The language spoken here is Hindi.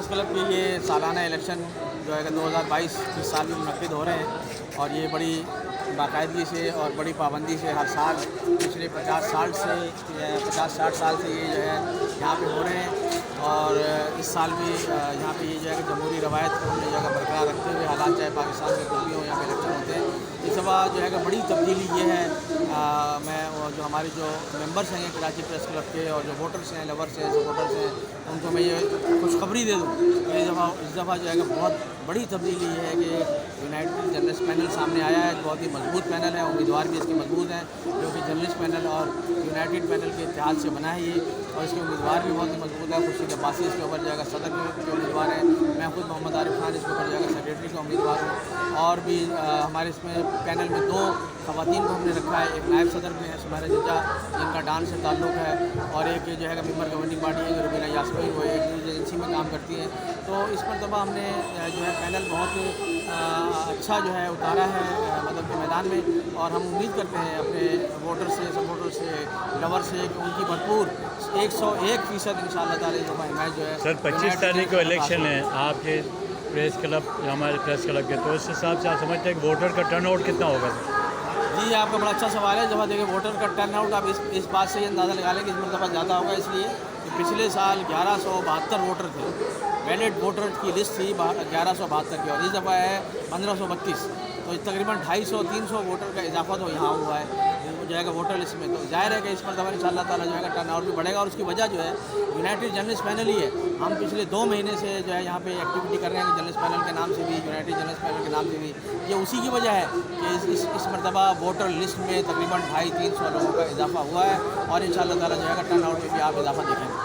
प्रेस क्लब के ये सालाना इलेक्शन जो है 2022 इस साल में मुनक्किद हो रहे हैं और ये बड़ी बाकायदगी से और बड़ी पाबंदी से हर साल पिछले 50-60 साल से ये जो है यहाँ पे हो रहे हैं। और इस साल भी यहाँ पे ये जो है कि जमहूरी रवायत को हमने जगह बरकरार रखते हुए हालात चाहे पाकिस्तान में कुछ भी हो यहाँ पे इलेक्शन होते हैं। इस दफ़ा जो है कि बड़ी तब्दीली ये है, मैं जो हमारे जो मेंबर्स हैं कराची प्रेस क्लब के और जो वोटर्स हैं, लवर्स हैं, सपोर्टर्स हैं, उनको मैं ये खुशखबरी दे दूँ कि इस दफ़ा जो है कि बहुत बड़ी तब्दीली ये है कि यूनाइटेड जर्नलिस्ट पैनल सामने आया है। बहुत ही मजबूत पैनल है, उम्मीदवार भी इसके मजबूत हैं, जो कि जर्नलिस्ट पैनल और यूनाइटेड पैनल के इत्तेहाद से बना है ये, और इसके उम्मीदवार भी बहुत ही मजबूत है। खुर्शीद अब्बासी इसके ऊपर जाएगा सदर के उम्मीदवार हैं, मैं खुद मोहम्मद आरिफ खान इसके ऊपर जाएगा सेक्रेटरी का उम्मीदवार हूँ। और भी हमारे इसमें पैनल में 2 ख़वातीन को हमने रखा है, एक नायब सदर भी है सुमेरा जज्जा जिनका डांस से ताल्लुक़ है, और एक जो है मेंबर गवर्निंग बॉडी है जो रुबीना यास्मीन, वो एक न्यूज़ एजेंसी में काम करती हैं। तो इस मरतबा हमने जो है पैनल बहुत अच्छा जो है उतारा है मतलब के मैदान में, और हम उम्मीद करते हैं अपने वोटर से, सपोर्टर से, लवर से कि उनकी भरपूर 101% इंशाअल्लाह ताला जो हिमायत जो है। सर 25 तारीख को इलेक्शन है आपके प्रेस क्लब, हमारे प्रेस क्लब के, तो उस हिसाब से आप समझते हैं कि वोटर का टर्नआउट कितना होगा? जी, आपका बड़ा अच्छा सवाल है। जब देखिए वोटर का टर्नआउट आप इस बात से ये अंदाज़ा लगा लें कि इस मरतबा ज़्यादा होगा, इसलिए कि पिछले साल 1172 वोटर थे, वैलिड वोटर की लिस्ट थी 1172 की, और इस दफ़ा है 1532, तो तकरीबन 250-300 वोटर का इजाफा तो यहाँ हुआ है जो है वोटर लिस्ट में। तो जाहिर है कि इस मरतबा इंशाअल्लाह ताला जो है टर्नआउट भी बढ़ेगा, और उसकी वजह जो है यूनाइटेड जर्नलिस्ट पैनल ही है। हम पिछले 2 महीने से जो है यहाँ पे एक्टिविटी कर रहे हैं जर्नलिस्ट पैनल के नाम से भी, यूनाइटेड जर्नलिस्ट पैनल के नाम से भी। ये उसी की वजह है कि इस मरतबा वोटर लिस्ट में तकरीबन 250-300 लोगों का इजाफा हुआ है, और इंशाअल्लाह ताला जो है टर्नआउट में भी आप इजाफा देखेंगे।